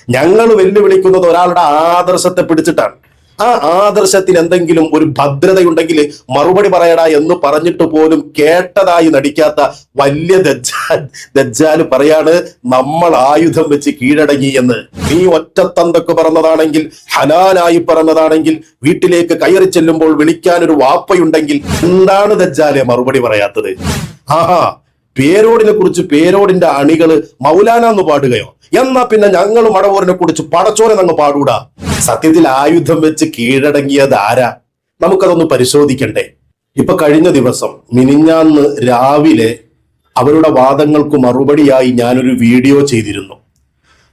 ഞങ്ങൾ വെല്ലുവിളിക്കുന്നത് ഒരാളുടെ ആദർശത്തെ പിടിച്ചിട്ടാണ്. ആ ആദർശത്തിന് എന്തെങ്കിലും ഒരു ഭദ്രതയുണ്ടെങ്കിൽ മറുപടി പറയടാ എന്ന് പറഞ്ഞിട്ട് പോലും കേട്ടതായി നടിക്കാത്ത വലിയ ദജ്ജാല് പറയാണ് നമ്മൾ ആയുധം വെച്ച് കീഴടങ്ങി എന്ന്. നീ ഒറ്റത്തന്തൊക്കെ പറഞ്ഞതാണെങ്കിൽ, ഹലാലായി പറഞ്ഞതാണെങ്കിൽ, വീട്ടിലേക്ക് കയറി ചെല്ലുമ്പോൾ വിളിക്കാൻ ഒരു വാപ്പയുണ്ടെങ്കിൽ എന്താണ് ദജ്ജാലെ മറുപടി പറയാത്തത്? ആഹാ, പേരോടിനെ കുറിച്ച് പേരോടിന്റെ അണികള് മൗലാന എന്ന് പാടുകയോ? എന്നാ പിന്നെ ഞങ്ങൾ മടവൂരിനെ കുറിച്ച് പടച്ചോനെ അങ്ങ് പാടൂടാ. സത്യത്തിൽ ആയുധം വെച്ച് കീഴടങ്ങിയത് ആരാ? നമുക്കതൊന്ന് പരിശോധിക്കണ്ടേ. ഇപ്പൊ കഴിഞ്ഞ ദിവസം മിനിഞ്ഞാന്ന് രാവിലെ അവരുടെ വാദങ്ങൾക്ക് മറുപടിയായി ഞാനൊരു വീഡിയോ ചെയ്തിരുന്നു.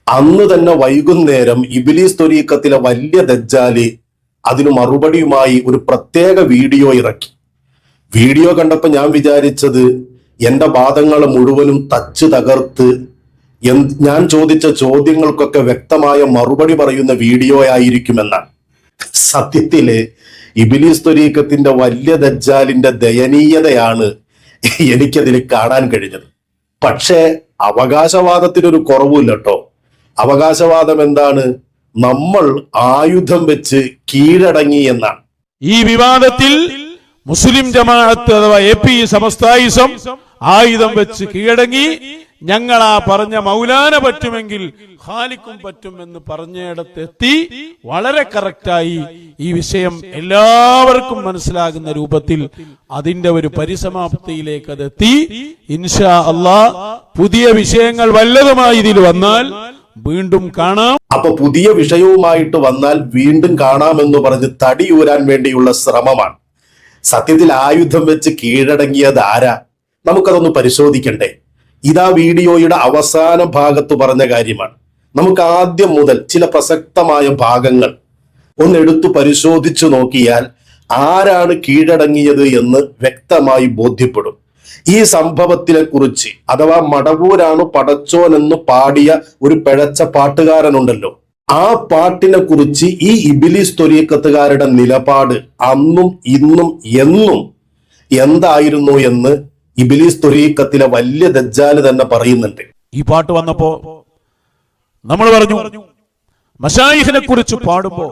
അന്ന് തന്നെ വൈകുന്നേരം ഇബ്ലീസ് ത്വരീഖത്തിലെ വലിയ ദജ്ജാല് അതിനു മറുപടിയുമായി ഒരു പ്രത്യേക വീഡിയോ ഇറക്കി. വീഡിയോ കണ്ടപ്പോ ഞാൻ വിചാരിച്ചത് എന്റെ വാദങ്ങൾ മുഴുവനും തച്ച് തകർത്ത് ഞാൻ ചോദിച്ച ചോദ്യങ്ങൾക്കൊക്കെ വ്യക്തമായ മറുപടി പറയുന്ന വീഡിയോ ആയിരിക്കുമെന്നാണ്. സത്യത്തില് ഇബ്ലീസ് ത്വരീഖത്തിന്റെ വലിയ ദജ്ജാലിന്റെ ദയനീയതയാണ് എനിക്കതിൽ കാണാൻ കഴിഞ്ഞത്. പക്ഷേ അവകാശവാദത്തിനൊരു കുറവുമില്ല കേട്ടോ. അവകാശവാദം എന്താണ്? നമ്മൾ ആയുധം വെച്ച് കീഴടങ്ങി എന്നാണ്. ഈ വിവാദത്തിൽ മുസ്ലിം ജമാഅത്ത് അഥവാ AP സമസ്തായിസം ആയുധം വെച്ച് കീഴടങ്ങി. ഞങ്ങൾ ആ പറഞ്ഞ മൗലാന പറ്റുമെങ്കിൽ ഖാലിക്കും പറ്റും എന്ന് പറഞ്ഞിടത്തെത്തി. വളരെ കറക്റ്റായി ഈ വിഷയം എല്ലാവർക്കും മനസ്സിലാകുന്ന രൂപത്തിൽ അതിന്റെ ഒരു പരിസമാപ്തിയിലേക്ക് അതെത്തി. ഇൻഷാ അല്ലാഹ് പുതിയ വിഷയങ്ങൾ വല്ലതുമായി ഇതിൽ വന്നാൽ വീണ്ടും കാണാം. അപ്പൊ പുതിയ വിഷയവുമായിട്ട് വന്നാൽ വീണ്ടും കാണാമെന്ന് പറഞ്ഞ് തടിയൂരാൻ വേണ്ടിയുള്ള ശ്രമമാണ്. സത്യത്തിൽ ആയുധം വെച്ച് കീഴടങ്ങിയത് ആരാ? നമുക്കതൊന്ന് പരിശോധിക്കണ്ടേ. ഇതാ വീഡിയോയുടെ അവസാന ഭാഗത്ത് പറഞ്ഞ കാര്യമാണ്. നമുക്ക് ആദ്യം മുതൽ ചില പ്രസക്തമായ ഭാഗങ്ങൾ ഒന്നെടുത്തു പരിശോധിച്ചു നോക്കിയാൽ ആരാണ് കീഴടങ്ങിയത് എന്ന് വ്യക്തമായി ബോധ്യപ്പെടും. ഈ സംഭവത്തിനെ കുറിച്ച് അഥവാ മടവൂരാണ് പടച്ചോൻ എന്ന് പാടിയ ഒരു പിഴച്ച പാട്ടുകാരനുണ്ടല്ലോ, ആ പാട്ടിനെ കുറിച്ച് ഈ ഇബ്ലീസ് ത്വരീഖത്തുകാരുടെ നിലപാട് അന്നും ഇന്നും എന്നും എന്തായിരുന്നു എന്ന് ഇബ്ലീസ് ത്വരീഖത്തിലെ വലിയ ദജ്ജാല് തന്നെ പറയുന്നുണ്ട്. ഈ പാട്ട് വന്നപ്പോ നമ്മൾ പറഞ്ഞു മശായിഖിനെ കുറിച്ച് പാടുമ്പോ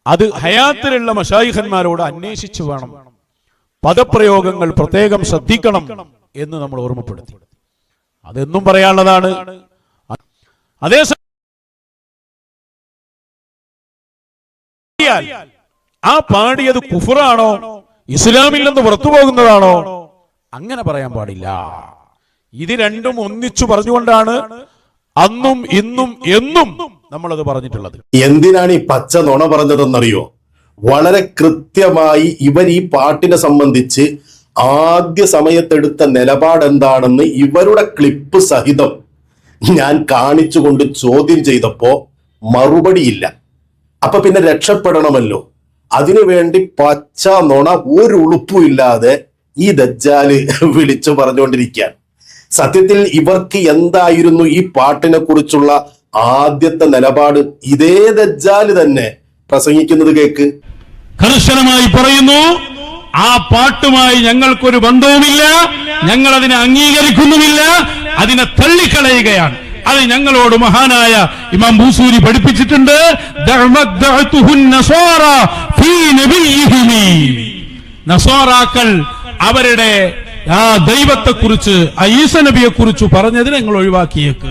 അത് ഹയാത്തിലുള്ള മശായിഖന്മാരോട് അന്വേഷിച്ചു വേണം, പദപ്രയോഗങ്ങൾ പ്രത്യേകം ശ്രദ്ധിക്കണം എന്ന് നമ്മൾ ഓർമ്മപ്പെടുത്തി. അതെന്നും പറയാനുള്ളതാണ്. അതേസമയം ആ പാടിയത് കുഫറാണോ, ഇസ്ലാമിൽ നിന്ന് പുറത്തു പോകുന്നതാണോ, അങ്ങനെ പറയാൻ പാടില്ല. ഇത് രണ്ടും ഒന്നിച്ചു പറഞ്ഞുകൊണ്ടാണ് അന്നും ഇന്നും എന്നും നമ്മളത് പറഞ്ഞിട്ടുള്ളത്. എന്തിനാണ് ഈ പച്ച നുണ പറഞ്ഞതെന്നറിയോ? വളരെ കൃത്യമായി ഇവർ ഈ പാട്ടിനെ സംബന്ധിച്ച് ആദ്യ സമയത്തെടുത്ത നിലപാട് എന്താണെന്ന് ഇവരുടെ ക്ലിപ്പ് സഹിതം ഞാൻ കാണിച്ചുകൊണ്ട് ചോദ്യം ചെയ്തപ്പോ മറുപടിയില്ല. അപ്പൊ പിന്നെ രക്ഷപ്പെടണമല്ലോ, അതിനുവേണ്ടി പച്ച നുണ ഒരു ഉളുപ്പുമില്ലാതെ ഈ ദജ്ജാല് വിളിച്ചു പറഞ്ഞുകൊണ്ടിരിക്കാൻ. സത്യത്തിൽ ഇവർക്ക് എന്തായിരുന്നു ഈ പാട്ടിനെ കുറിച്ചുള്ള ആദ്യത്തെ നിലപാട്? ഇതേ ദജ്ജാല് തന്നെ പ്രസംഗിക്കുന്നത് കേക്ക്. കർശനമായി പറയുന്നു, ആ പാട്ടുമായി ഞങ്ങൾക്കൊരു ബന്ധവുമില്ല, ഞങ്ങൾ അതിനെ അംഗീകരിക്കുന്നുമില്ല, അതിനെ തള്ളിക്കളയുകയാണ്. അത് ഞങ്ങളോട് മഹാനായ ഇമാം ബൂസൂരി പഠിപ്പിച്ചിട്ടുണ്ട്. നസ്വാറാക്കൾ അവരുടെ ആ ദൈവത്തെക്കുറിച്ച്, ഈസ നബിയെ കുറിച്ച് പറഞ്ഞത് ഞങ്ങൾ ഒഴിവാക്കിയേക്ക്.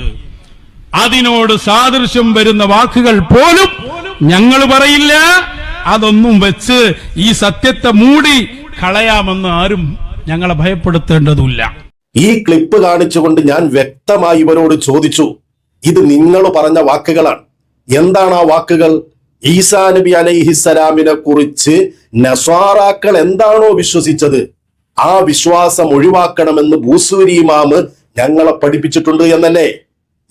അതിനോട് സാദൃശ്യം വരുന്ന വാക്കുകൾ പോലും ഞങ്ങൾ പറയില്ല. അതൊന്നും വെച്ച് ഈ സത്യത്തെ മൂടി കളയാമെന്ന് ആരും ഞങ്ങളെ ഭയപ്പെടുത്തേണ്ടതില്ല. ഈ ക്ലിപ്പ് കാണിച്ചുകൊണ്ട് ഞാൻ വ്യക്തമായി ഇവരോട് ചോദിച്ചു, ഇത് നിങ്ങൾ പറഞ്ഞ വാക്കുകളാണ്. എന്താണ് ആ വാക്കുകൾ? ഈസാ നബി അലൈഹിസ്സലാമിനെ കുറിച്ച് നസ്വാറാക്കൾ എന്താണോ വിശ്വസിച്ചത് ആ വിശ്വാസം ഒഴിവാക്കണമെന്ന് ബൂസൂരി ഇമാമ് ഞങ്ങളെ പഠിപ്പിച്ചിട്ടുണ്ട് എന്നല്ലേ?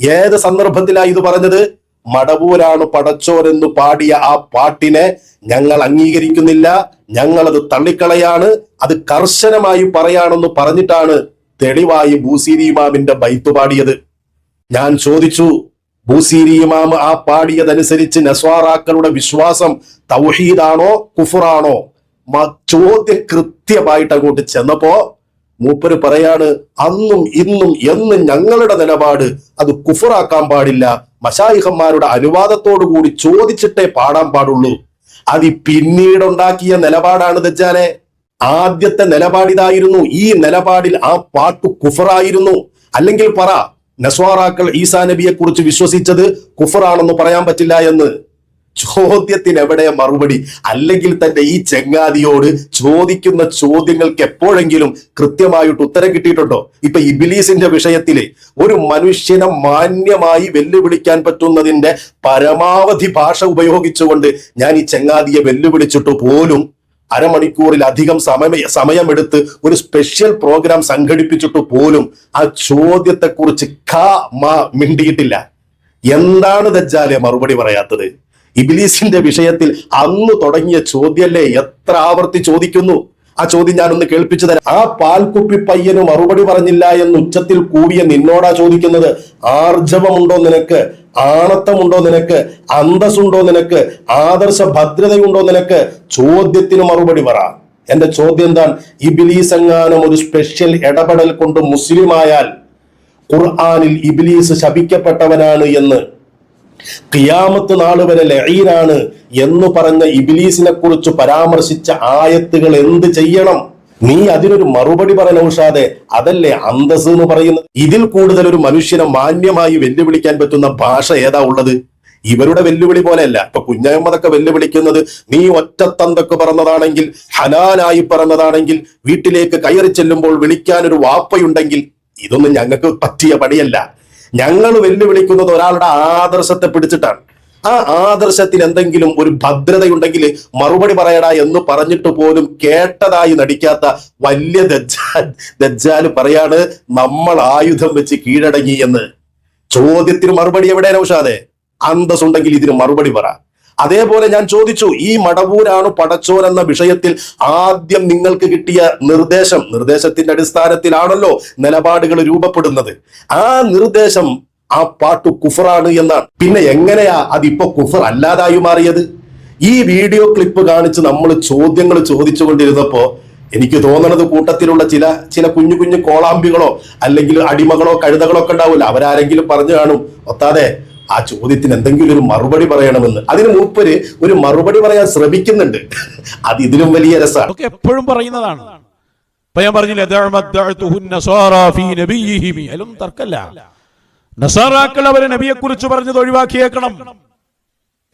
ഏത് സന്ദർഭത്തിലാ ഇത് പറഞ്ഞത്? മടവൂരാണ് പടച്ചോരെന്ന് പാടിയ ആ പാട്ടിനെ ഞങ്ങൾ അംഗീകരിക്കുന്നില്ല, ഞങ്ങളത് തള്ളിക്കളയാണ്, അത് കർശനമായി പറയാണെന്ന് പറഞ്ഞിട്ടാണ് തെളിവായി ബൂസീരി ഇമാമിന്റെ ബൈത്ത് പാടിയത്. ഞാൻ ചോദിച്ചു, ബൂസീരി ഇമാം ആ പാടിയതനുസരിച്ച് നസ്വാറാക്കളുടെ വിശ്വാസം തൗഹീദാണോ കുഫറാണോ? ചോദ്യം കൃത്യമായിട്ട് അങ്ങോട്ട് ചെന്നപ്പോ മൂപ്പര് പറയാണ്, അന്നും ഇന്നും എന്നും ഞങ്ങളുടെ നിലപാട് അത് കുഫറാക്കാൻ പാടില്ല, മശായിഖന്മാരുടെ അനുവാദത്തോടു കൂടി ചോദിച്ചിട്ടേ പാടാൻ പാടുള്ളൂ. അത് പിന്നീടുണ്ടാക്കിയ നിലപാടാണ് ദജ്ജാലെ. ആദ്യത്തെ നിലപാടിതായിരുന്നു. ഈ നിലപാടിൽ ആ പാട്ട് കുഫറായിരുന്നു. അല്ലെങ്കിൽ പറ, നസ്വാറാക്കൾ ഈസാ നബിയെ കുറിച്ച് വിശ്വസിച്ചത് കുഫറാണെന്ന് പറയാൻ പറ്റില്ല എന്ന്. ചോദ്യത്തിന് എവിടെ മറുപടി? അല്ലെങ്കിൽ തന്നെ ഈ ചെങ്ങാതിയോട് ചോദിക്കുന്ന ചോദ്യങ്ങൾക്ക് എപ്പോഴെങ്കിലും കൃത്യമായിട്ട് ഉത്തരം കിട്ടിയിട്ടുണ്ടോ? ഇപ്പൊ ഇബ്ലീസിന്റെ വിഷയത്തില് ഒരു മനുഷ്യനെ മാന്യമായി വെല്ലുവിളിക്കാൻ പറ്റുന്നതിന്റെ പരമാവധി ഭാഷ ഉപയോഗിച്ചുകൊണ്ട് ഞാൻ ഈ ചെങ്ങാതിയെ വെല്ലുവിളിച്ചിട്ട് പോലും അരമണിക്കൂറിലധികം സമയമെടുത്ത് ഒരു സ്പെഷ്യൽ പ്രോഗ്രാം സംഘടിപ്പിച്ചിട്ട് പോലും ആ ചോദ്യത്തെക്കുറിച്ച് മിണ്ടിയിട്ടില്ല. എന്താണ് ദജ്ജാലെ മറുപടി പറയാത്തത്? ഇബ്ലീസിന്റെ വിഷയത്തിൽ അന്ന് തുടങ്ങിയ ചോദ്യല്ലേ എത്ര ആവർത്തി ചോദിക്കുന്നു? ആ ചോദ്യം ഞാനൊന്ന് കേൾപ്പിച്ചു തരാം. ആ പാൽക്കുപ്പി പയ്യന് മറുപടി പറഞ്ഞില്ല എന്ന് ഉച്ചത്തിൽ കൂവിയ നിന്നോടാ ചോദിക്കുന്നത്. ആർജവമുണ്ടോ നിനക്ക്? ആണത്തമുണ്ടോ നിനക്ക്? അന്തസ്സുണ്ടോ നിനക്ക്? ആദർശ ഭദ്രതയുണ്ടോ നിനക്ക്? ചോദ്യത്തിന് മറുപടി പറ. എന്റെ ചോദ്യം എന്താണ്? ഇബ്ലീസ് എങ്ങാനും ഒരു സ്പെഷ്യൽ ഇടപെടൽ കൊണ്ട് മുസ്ലിമായാൽ ഖുർആനിൽ ഇബ്ലീസ് ശപിക്കപ്പെട്ടവനാണ് എന്ന്, ഖിയാമത്ത് നാള് വരെ ലഈനാണ് എന്ന് പറഞ്ഞ ഇബ്ലീസിനെ കുറിച്ച് പരാമർശിച്ച ആയത്തുകൾ എന്ത് ചെയ്യണം? നീ അതിനൊരു മറുപടി പറ നൗഷാദെ. അതല്ലേ അന്തസ് എന്ന് പറയുന്നത്? ഇതിൽ കൂടുതൽ ഒരു മനുഷ്യനെ മാന്യമായി വെല്ലുവിളിക്കാൻ പറ്റുന്ന ഭാഷ ഏതാ ഉള്ളത്? ഇവരുടെ വെല്ലുവിളി പോലെയല്ല. ഇപ്പൊ കുഞ്ഞമ്മതൊക്കെ വെല്ലുവിളിക്കുന്നത് നീ ഒറ്റത്തന്തൊക്കെ പറഞ്ഞതാണെങ്കിൽ, ഹലാലായി പറഞ്ഞതാണെങ്കിൽ, വീട്ടിലേക്ക് കയറി ചെല്ലുമ്പോൾ വിളിക്കാൻ ഒരു വാപ്പയുണ്ടെങ്കിൽ, ഇതൊന്നും ഞങ്ങൾക്ക് പറ്റിയ പണിയല്ല. ഞങ്ങൾ വെല്ലുവിളിക്കുന്നത് ഒരാളുടെ ആദർശത്തെ പിടിച്ചിട്ടാണ്. ആ ആദർശത്തിന് എന്തെങ്കിലും ഒരു ഭദ്രതയുണ്ടെങ്കിൽ മറുപടി പറയടാ എന്ന് പറഞ്ഞിട്ട് പോലും കേട്ടതായി നടിക്കാത്ത വലിയ ദജ്ജാല് പറയാണ് നമ്മൾ ആയുധം വെച്ച് കീഴടങ്ങി എന്ന്. ചോദ്യത്തിന് മറുപടി എവിടെ നൗഷാദെ? അന്തസ്സുണ്ടെങ്കിൽ ഇതിന് മറുപടി പറ. അതേപോലെ ഞാൻ ചോദിച്ചു, ഈ മടവൂരാണ് പടച്ചോൻ എന്ന വിഷയത്തിൽ ആദ്യം നിങ്ങൾക്ക് കിട്ടിയ നിർദ്ദേശത്തിന്റെ അടിസ്ഥാനത്തിലാണല്ലോ നിലപാടുകൾ രൂപപ്പെടുന്നത്. ആ നിർദ്ദേശം ആ പാട്ട് കുഫറാണ് എന്നാണ്. പിന്നെ എങ്ങനെയാ അതിപ്പോ കുഫർ അല്ലാതായി മാറിയത്? ഈ വീഡിയോ ക്ലിപ്പ് കാണിച്ച് നമ്മൾ ചോദ്യങ്ങൾ ചോദിച്ചുകൊണ്ടിരുന്നപ്പോ എനിക്ക് തോന്നണത് കൂട്ടത്തിലുള്ള ചില കുഞ്ഞു കുഞ്ഞു കോളാമ്പികളോ അല്ലെങ്കിൽ അടിമകളോ കഴുതകളോ ഒക്കെ ഉണ്ടാവില്ല, അവരാരെങ്കിലും പറഞ്ഞു കാണും, ഒത്താതെ ആ ചോദ്യത്തിന് എന്തെങ്കിലും ഒരു മറുപടി പറയണമെന്ന്. അതിന് മൂപ്പര് ഒരു മറുപടി പറയാൻ ശ്രമിക്കുന്നുണ്ട്. അത് ഇതിലും വലിയ രസമാണ്. എപ്പോഴും പറയുന്നതാണ്. ഞാൻ പറഞ്ഞില്ലേ, തർക്കല്ല. നസാറാക്കൾ അവരെ നബിയെ കുറിച്ച് പറഞ്ഞത് ഒഴിവാക്കിയേക്കണം,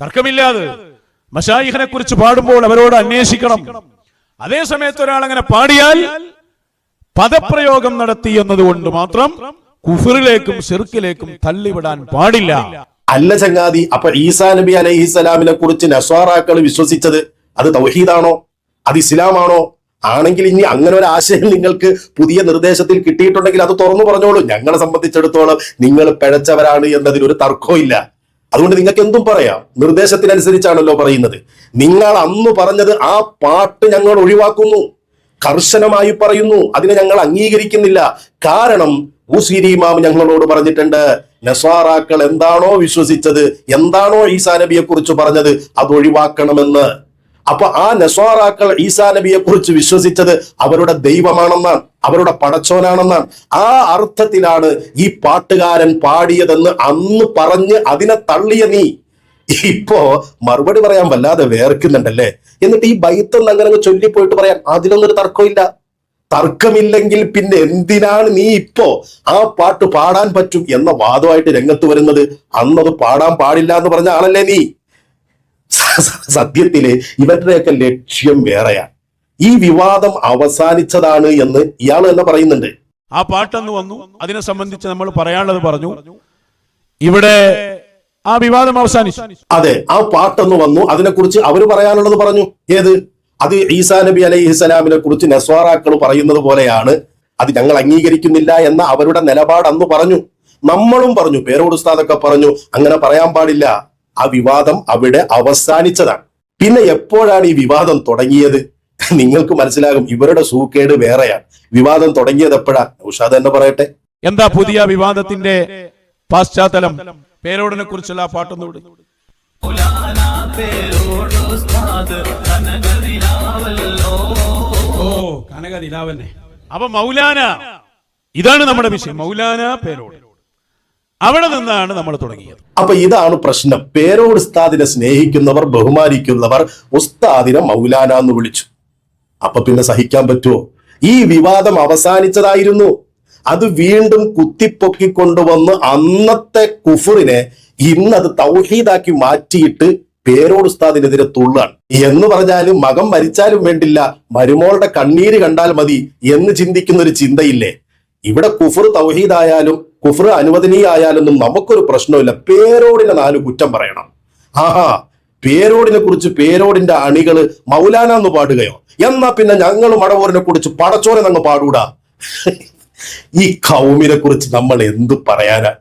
തർക്കമില്ലാതെ. മശായിഖിനെ കുറിച്ച് പാടുമ്പോൾ അവരോട് അന്വേഷിക്കണം. അതേ സമയത്ത് ഒരാൾ അങ്ങനെ പാടിയാൽ പദപ്രയോഗം നടത്തി എന്നതുകൊണ്ട് മാത്രം കുഫറിലേക്കും ശിർക്കിലേക്കും തള്ളിവിടാൻ പാടില്ല. അല്ല ചങ്ങാതി, അപ്പൊ ഈസാ നബി അലൈഹിസ്സലാമിനെ കുറിച്ച് നസ്വാറാക്കൾ വിശ്വസിച്ചത് അത് തൗഹീദാണോ? അത് ഇസ്ലാമാണോ? ആണെങ്കിൽ ഇനി അങ്ങനെ ഒരു ആശയം നിങ്ങൾക്ക് പുതിയ നിർദ്ദേശത്തിൽ കിട്ടിയിട്ടുണ്ടെങ്കിൽ അത് തുറന്നു പറഞ്ഞോളൂ. ഞങ്ങളെ സംബന്ധിച്ചിടത്തോളം നിങ്ങൾ പിഴച്ചവരാണ് എന്നതിനൊരു തർക്കവും ഇല്ല. അതുകൊണ്ട് നിങ്ങൾക്ക് എന്തും പറയാം. നിർദ്ദേശത്തിനനുസരിച്ചാണല്ലോ പറയുന്നത്. നിങ്ങൾ അന്ന് പറഞ്ഞത് ആ പാട്ട് ഞങ്ങൾ ഒഴിവാക്കുന്നു, കർശനമായി പറയുന്നു. അതിനെ ഞങ്ങൾ അംഗീകരിക്കുന്നില്ല. കാരണം ബൂസീരി ഇമാം ഞങ്ങളോട് പറഞ്ഞിട്ടുണ്ട്, നസ്വാറാക്കൾ എന്താണോ വിശ്വസിച്ചത്, എന്താണോ ഈസാ നബിയെ കുറിച്ച് പറഞ്ഞത്, അത് ഒഴിവാക്കണമെന്ന്. അപ്പൊ ആ നസ്വാറാക്കൾ ഈസാ നബിയെ കുറിച്ച് വിശ്വസിച്ചത് അവരുടെ ദൈവമാണെന്നാണ്, അവരുടെ പടച്ചോനാണെന്നാണ്. ആ അർത്ഥത്തിലാണ് ഈ പാട്ടുകാരൻ പാടിയതെന്ന് അന്ന് പറഞ്ഞ് അതിനെ തള്ളിയ നീ ഇപ്പോ മറുപടി പറയാൻ വല്ലാതെ വേർക്കുന്നുണ്ടല്ലേ. എന്നിട്ട് ഈ ബൈത്തൊന്ന് അങ്ങനെ ചൊല്ലിപ്പോയിട്ട് പറയാൻ അതിനൊന്നൊരു തർക്കമില്ല. തർക്കമില്ലെങ്കിൽ പിന്നെ എന്തിനാണ് നീ ഇപ്പോ ആ പാട്ട് പാടാൻ പറ്റും എന്ന വാദമായിട്ട് രംഗത്ത് വരുന്നത്? അന്നത് പാടാൻ പാടില്ല എന്ന് പറഞ്ഞ ആളല്ലേ നീ. സത്യത്തില് ഇവരുടെയൊക്കെ ലക്ഷ്യം വേറെയാണ്. ഈ വിവാദം അവസാനിച്ചതാണ് എന്ന് ഇയാൾ തന്നെ പറയുന്നുണ്ട്. ആ പാട്ടെന്ന് വന്നു, അതിനെ സംബന്ധിച്ച് നമ്മൾ പറയാനുള്ളത് പറഞ്ഞു. ഇവിടെ ആ വിവാദം അവസാനിച്ചു. അതെ, ആ പാട്ടെന്ന് വന്നു, അതിനെക്കുറിച്ച് അവര് പറയാനുള്ളത് പറഞ്ഞു. ഏത്? അത് ഈസാ നബി അലൈഹിസ്സലാമിനെ കുറിച്ച് നസ്വാറാക്കൾ പറയുന്നത് പോലെയാണ്, അത് ഞങ്ങൾ അംഗീകരിക്കുന്നില്ല എന്ന അവരുടെ നിലപാട് അന്ന് പറഞ്ഞു. നമ്മളും പറഞ്ഞു, പേരോട് ഉസ്താദൊക്കെ പറഞ്ഞു, അങ്ങനെ പറയാൻ പാടില്ല. ആ വിവാദം അവിടെ അവസാനിച്ചതാണ്. പിന്നെ എപ്പോഴാണ് ഈ വിവാദം തുടങ്ങിയത്? നിങ്ങൾക്ക് മനസ്സിലാകും, ഇവരുടെ സൂക്കേട് വേറെയാണ്. വിവാദം തുടങ്ങിയത് എപ്പോഴാ? ഉഷാദ് തന്നെ പറയട്ടെ. എന്താ പുതിയ വിവാദത്തിന്റെ പശ്ചാത്തലം? പേരോടിനെ കുറിച്ചുള്ള ആ പാട്ടൊന്നുകൂടി. അപ്പൊ മൗലാന, ഇതാണ് നമ്മുടെ വിഷയം. മൗലാന പേരോട് അവിടെ നിന്നാണ് നമ്മൾ തുടങ്ങിയത്. അപ്പൊ ഇതാണ് പ്രശ്നം. പേരോട് ഉസ്താദിനെ സ്നേഹിക്കുന്നവർ, ബഹുമാനിക്കുന്നവർ ഉസ്താദിനെ മൗലാന എന്ന് വിളിച്ചു. അപ്പൊ പിന്നെ സഹിക്കാൻ പറ്റുമോ? ഈ വിവാദം അവസാനിച്ചതായിരുന്നു. അത് വീണ്ടും കുത്തിപ്പൊക്കിക്കൊണ്ടുവന്ന് അന്നത്തെ കുഫറിനെ ഇന്നത് തൗഹീദാക്കി മാറ്റിയിട്ട് പേരോട് ഉസ്താദിനെതിരെ തുള്ളാണ്. എന്ന് പറഞ്ഞാലും മകൻ മരിച്ചാലും വേണ്ടില്ല, മരുമോളുടെ കണ്ണീര് കണ്ടാൽ മതി എന്ന് ചിന്തിക്കുന്ന ഒരു ചിന്തയില്ലേ? ഇവിടെ കുഫർ തൗഹീദായാലും കുഫർ അനുവദനീയായാലൊന്നും നമുക്കൊരു പ്രശ്നമില്ല. പേരോടിനെ 4 കുറ്റം പറയണം. ആഹാ, പേരോടിനെ കുറിച്ച് പേരോടിന്റെ അണികള് മൗലാന എന്ന് പാടുകയോ? എന്നാ പിന്നെ ഞങ്ങൾ മടവൂരിനെ കുറിച്ച് പടച്ചോനെ അങ്ങ് പാടൂടാ. ഈ കൗമിനെ കുറിച്ച് നമ്മൾ എന്ത് പറയാനാ?